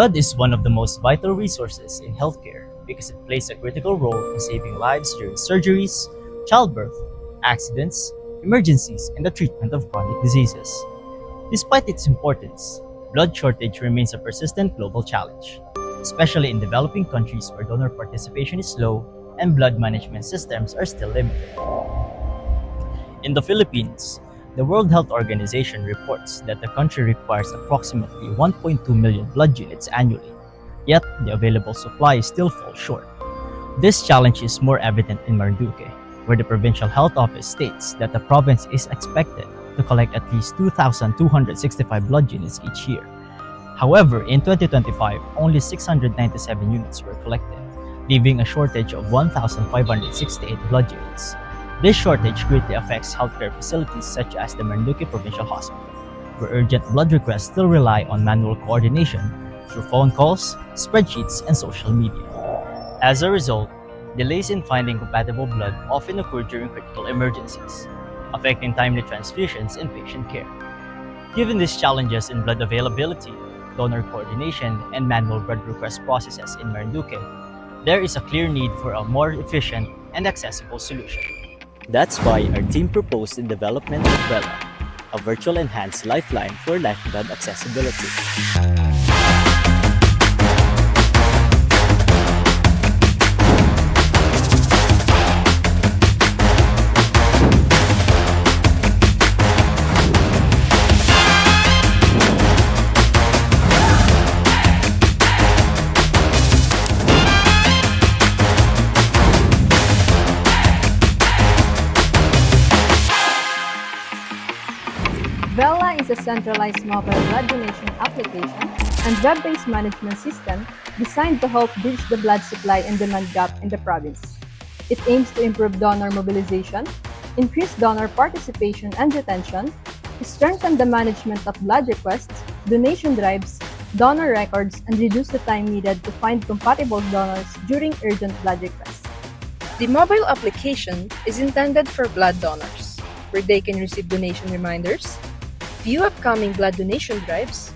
Blood is one of the most vital resources in healthcare because it plays a critical role in saving lives during surgeries, childbirth, accidents, emergencies, and the treatment of chronic diseases. Despite its importance, blood shortage remains a persistent global challenge, especially in developing countries where donor participation is low and blood management systems are still limited. In the Philippines, the World Health Organization reports that the country requires approximately 1.2 million blood units annually, yet the available supply still falls short. This challenge is more evident in Marinduque, where the provincial health office states that the province is expected to collect at least 2,265 blood units each year. However, in 2025, only 697 units were collected, leaving a shortage of 1,568 blood units. This shortage greatly affects healthcare facilities such as the Marinduque Provincial Hospital, where urgent blood requests still rely on manual coordination through phone calls, spreadsheets, and social media. As a result, delays in finding compatible blood often occur during critical emergencies, affecting timely transfusions and patient care. Given these challenges in blood availability, donor coordination, and manual blood request processes in Marinduque, there is a clear need for a more efficient and accessible solution. That's why our team proposed the development of Bella, a virtual enhanced lifeline for lifeblood accessibility. Vela is a centralized mobile blood donation application and web-based management system designed to help bridge the blood supply and demand gap in the province. It aims to improve donor mobilization, increase donor participation and retention, strengthen the management of blood requests, donation drives, donor records, and reduce the time needed to find compatible donors during urgent blood requests. The mobile application is intended for blood donors, where they can receive donation reminders, view upcoming blood donation drives,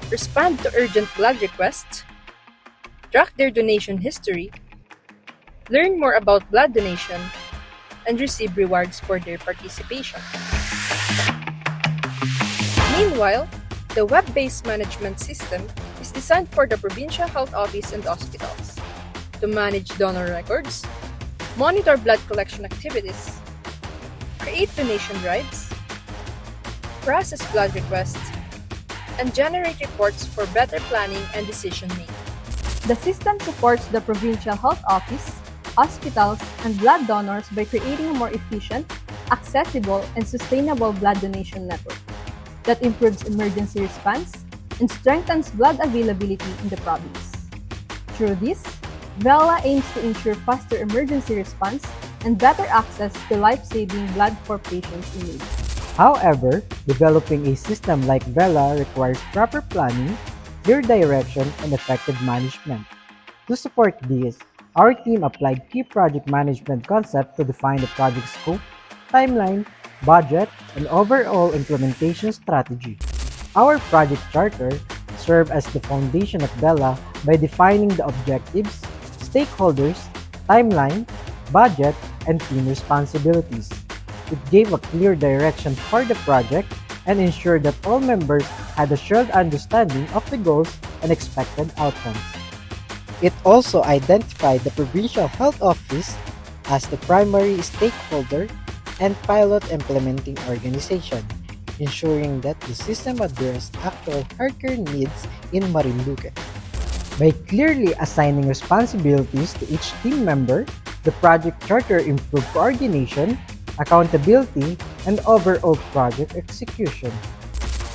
respond to urgent blood requests, track their donation history, learn more about blood donation, and receive rewards for their participation. Meanwhile, the web-based management system is designed for the provincial health office and hospitals to manage donor records, monitor blood collection activities, create donation drives, process blood requests, and generate reports for better planning and decision making. The system supports the provincial health office, hospitals, and blood donors by creating a more efficient, accessible, and sustainable blood donation network that improves emergency response and strengthens blood availability in the province. Through this, Vela aims to ensure faster emergency response and better access to life-saving blood for patients in need. However, developing a system like Vela requires proper planning, clear direction, and effective management. To support this, our team applied key project management concepts to define the project scope, timeline, budget, and overall implementation strategy. Our project charter served as the foundation of Vela by defining the objectives, stakeholders, timeline, budget, and team responsibilities. It gave a clear direction for the project and ensured that all members had a shared understanding of the goals and expected outcomes. It also identified the Provincial Health Office as the primary stakeholder and pilot implementing organization, ensuring that the system addressed actual healthcare needs in Marinduque. By clearly assigning responsibilities to each team member, the project charter improved coordination, accountability, and overall project execution.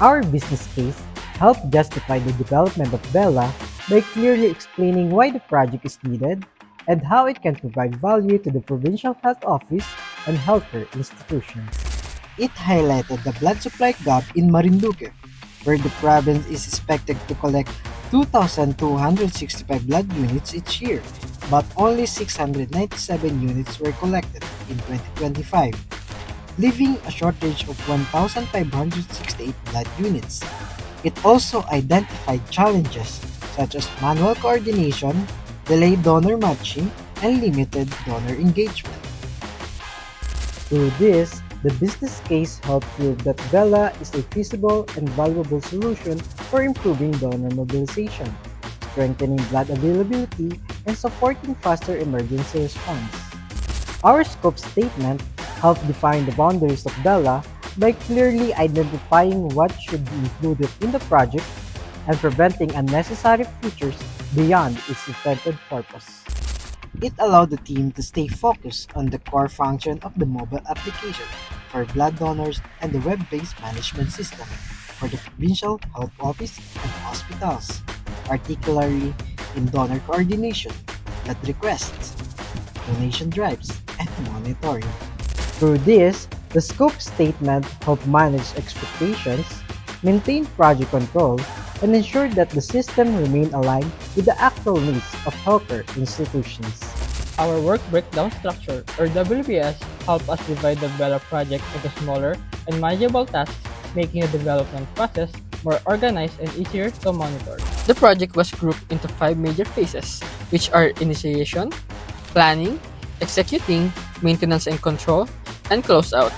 Our business case helped justify the development of Bella by clearly explaining why the project is needed and how it can provide value to the provincial health office and healthcare institutions. It highlighted the blood supply gap in Marinduque, where the province is expected to collect 2,265 blood units each year, but only 697 units were collected in 2025, leaving a shortage of 1,568 blood units. It also identified challenges such as manual coordination, delayed donor matching, and limited donor engagement. Through this, the business case helped prove that Vela is a feasible and valuable solution for improving donor mobilization, strengthening blood availability, and supporting faster emergency response. Our scope statement helped define the boundaries of Vela by clearly identifying what should be included in the project and preventing unnecessary features beyond its intended purpose. It allowed the team to stay focused on the core function of the mobile application for blood donors and the web-based management system for the provincial health office and hospitals, particularly in donor coordination, blood requests, donation drives, and monitoring. Through this, the scope statement helped manage expectations, maintain project control, and ensure that the system remained aligned with the actual needs of healthcare institutions. Our work breakdown structure, or WBS, helps us divide the Vela project into smaller and manageable tasks, making the development process more organized and easier to monitor. The project was grouped into 5 major phases, which are initiation, planning, executing, maintenance and control, and closeout.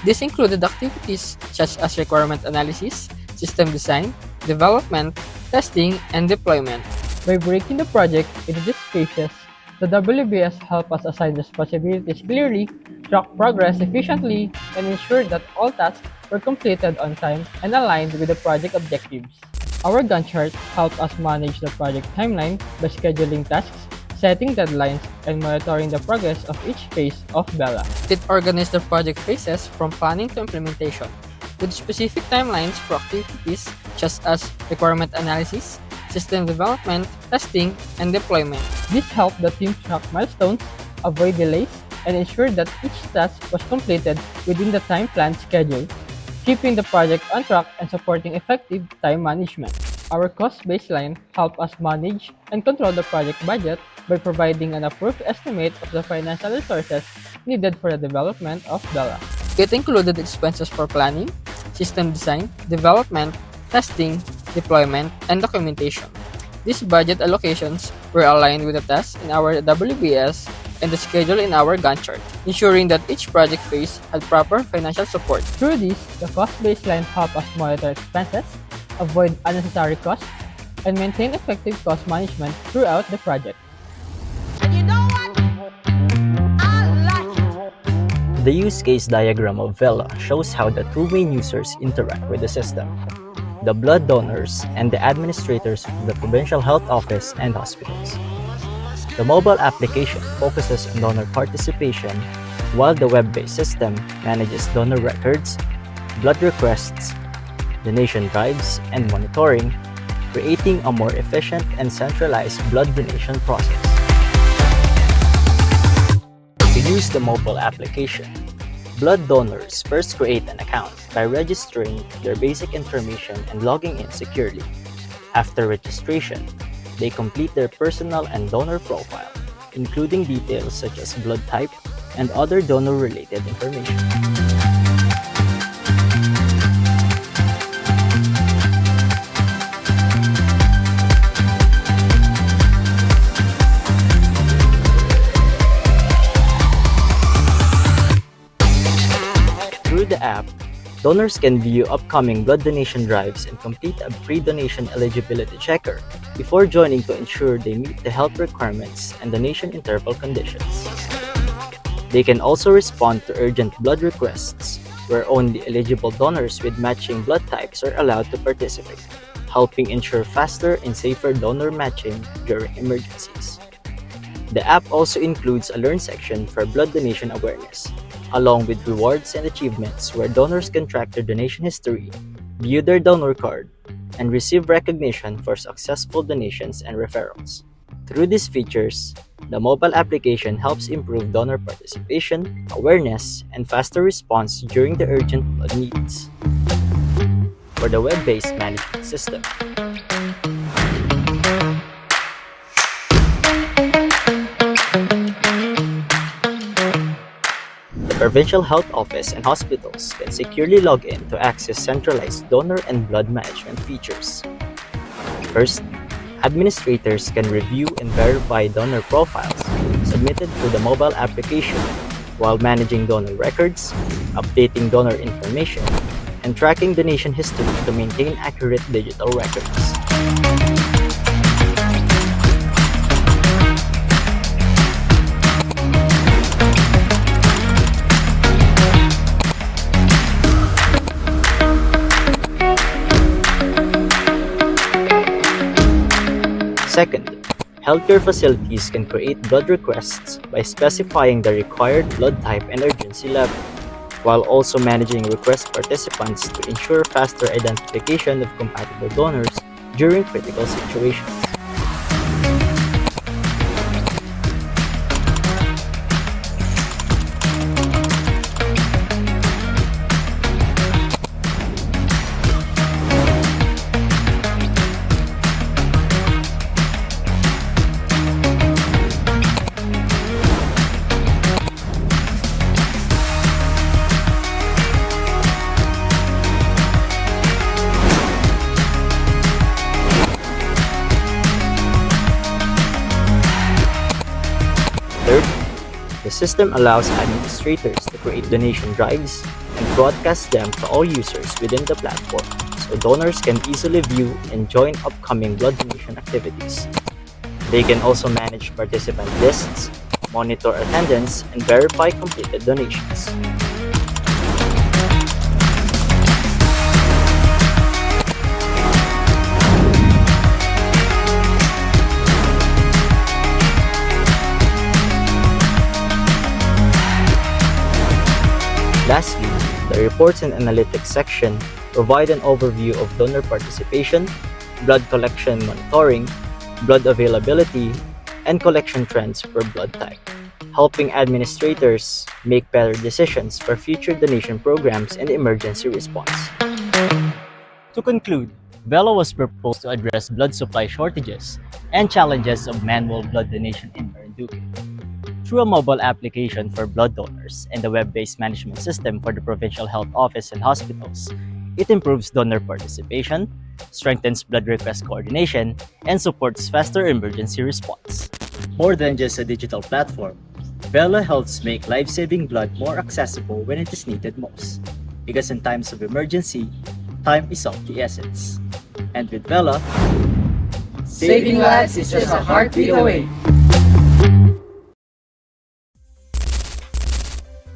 This included activities such as requirement analysis, system design, development, testing, and deployment. By breaking the project into these phases, the WBS helps us assign responsibilities clearly, track progress efficiently, and ensure that all tasks were completed on time and aligned with the project objectives. Our Gantt chart helps us manage the project timeline by scheduling tasks, setting deadlines, and monitoring the progress of each phase of Vela. It organized the project phases from planning to implementation, with specific timelines for activities such as requirement analysis, system development, testing, and deployment. This helped the team track milestones, avoid delays, and ensure that each task was completed within the time-planned schedule, keeping the project on track and supporting effective time management. Our cost baseline helped us manage and control the project budget by providing an approved estimate of the financial resources needed for the development of Vela. It included expenses for planning, system design, development, testing, deployment, and documentation. These budget allocations were aligned with the tasks in our WBS and the schedule in our Gantt chart, ensuring that each project phase had proper financial support. Through this, the cost baseline helped us monitor expenses, avoid unnecessary costs, and maintain effective cost management throughout the project. The use case diagram of Vela shows how the two main users interact with the system: the blood donors and the administrators of the provincial health office and hospitals. The mobile application focuses on donor participation, while the web-based system manages donor records, blood requests, donation drives, and monitoring, creating a more efficient and centralized blood donation process. To use the mobile application, blood donors first create an account by registering their basic information and logging in securely. After registration, they complete their personal and donor profile, including details such as blood type and other donor-related information. Through the app, donors can view upcoming blood donation drives and complete a pre-donation eligibility checker before joining to ensure they meet the health requirements and donation interval conditions. They can also respond to urgent blood requests, where only eligible donors with matching blood types are allowed to participate, helping ensure faster and safer donor matching during emergencies. The app also includes a Learn section for blood donation awareness, along with rewards and achievements where donors can track their donation history, view their donor card, and receive recognition for successful donations and referrals. Through these features, the mobile application helps improve donor participation, awareness, and faster response during the urgent blood needs. For the web-based management system, provincial health office and hospitals can securely log in to access centralized donor and blood management features. First, Administrators can review and verify donor profiles submitted through the mobile application while managing donor records, updating donor information, and tracking donation history to maintain accurate digital records. Second, healthcare facilities can create blood requests by specifying the required blood type and urgency level, while also managing request participants to ensure faster identification of compatible donors during critical situations. Third, the system allows administrators to create donation drives and broadcast them to all users within the platform, so donors can easily view and join upcoming blood donation activities. They can also manage participant lists, monitor attendance, and verify completed donations. Lastly, the Reports and Analytics section provide an overview of donor participation, blood collection monitoring, blood availability, and collection trends per blood type, helping administrators make better decisions for future donation programs and emergency response. To conclude, Vela was proposed to address blood supply shortages and challenges of manual blood donation in Marinduque. Through a mobile application for blood donors and a web-based management system for the Provincial Health Office and hospitals, it improves donor participation, strengthens blood request coordination, and supports faster emergency response. More than just a digital platform, Vela helps make life-saving blood more accessible when it is needed most. Because in times of emergency, time is of the essence. And with Vela, Saving lives is just a heartbeat away.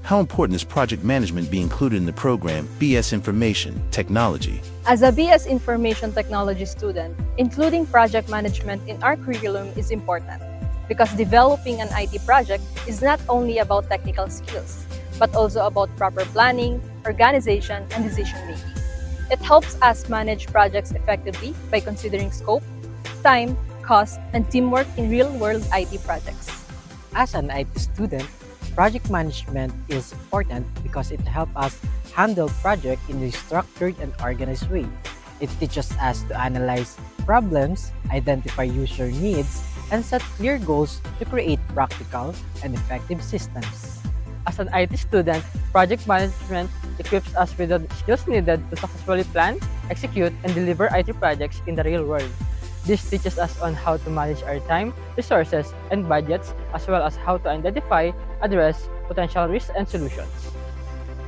How important is project management be included in the program BS Information Technology? As a BS Information Technology student, including project management in our curriculum is important because developing an IT project is not only about technical skills, but also about proper planning, organization, and decision-making. It helps us manage projects effectively by considering scope, time, cost, and teamwork in real-world IT projects. As an IT student, project management is important because it helps us handle projects in a structured and organized way. It teaches us to analyze problems, identify user needs, and set clear goals to create practical and effective systems. As an IT student, project management equips us with the skills needed to successfully plan, execute, and deliver IT projects in the real world. This teaches us on how to manage our time, resources, and budgets, as well as how to identify, address potential risks and solutions.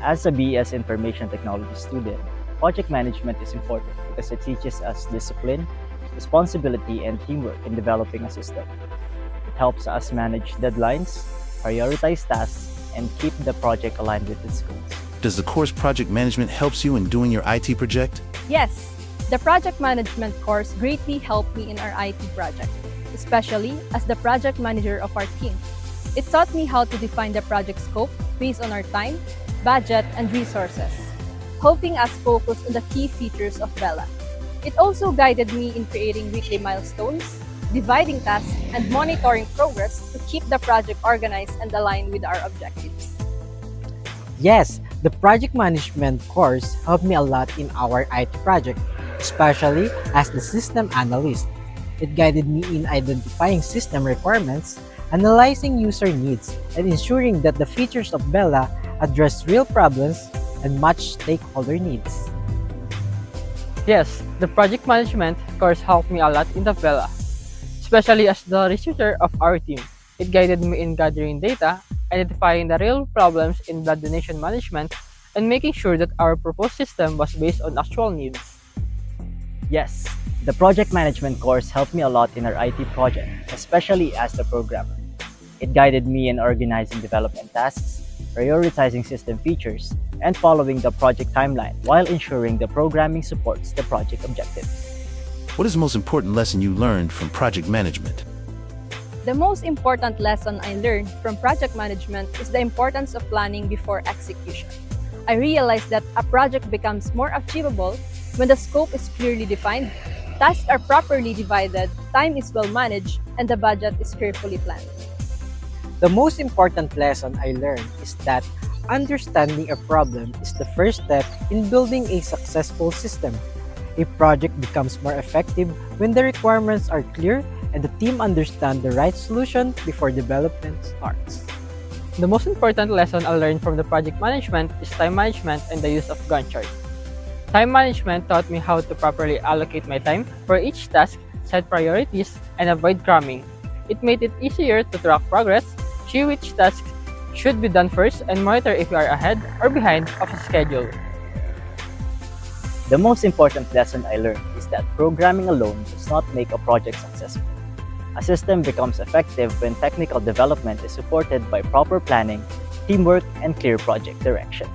as a BS Information Technology student, project management is important because it teaches us discipline, responsibility, and teamwork in developing a system. It helps us manage deadlines, prioritize tasks, and keep the project aligned with its goals. Does the course project management helps you in doing your IT project? Yes, the project management course greatly helped me in our IT project, especially as the project manager of our team. It taught me how to define the project scope based on our time, budget, and resources, helping us focus on the key features of Vela. It also guided me in creating weekly milestones, dividing tasks, and monitoring progress to keep the project organized and aligned with our objectives. Yes, the project management course helped me a lot in our IT project, especially as the system analyst. It guided me in identifying system requirements, analyzing user needs, and ensuring that the features of Vela address real problems and match stakeholder needs. Yes, the project management course helped me a lot in the Vela especially as the researcher of our team. It guided me in gathering data, identifying the real problems in blood donation management, and making sure that our proposed system was based on actual needs. Yes, the project management course helped me a lot in our IT project, especially as the programmer. It guided me in organizing development tasks, prioritizing system features, and following the project timeline while ensuring the programming supports the project objectives. What is the most important lesson you learned from project management? The most important lesson I learned from project management is the importance of planning before execution. I realized that a project becomes more achievable when the scope is clearly defined, tasks are properly divided, time is well managed, and the budget is carefully planned. The most important lesson I learned is that understanding a problem is the first step in building a successful system. A project becomes more effective when the requirements are clear and the team understands the right solution before development starts. The most important lesson I learned from the project management is time management and the use of Gantt chart. Time management taught me how to properly allocate my time for each task, set priorities, and avoid cramming. It made it easier to track progress, see which tasks should be done first, and monitor if we are ahead or behind of schedule. The most important lesson I learned is that programming alone does not make a project successful. A system becomes effective when technical development is supported by proper planning, teamwork, and clear project direction.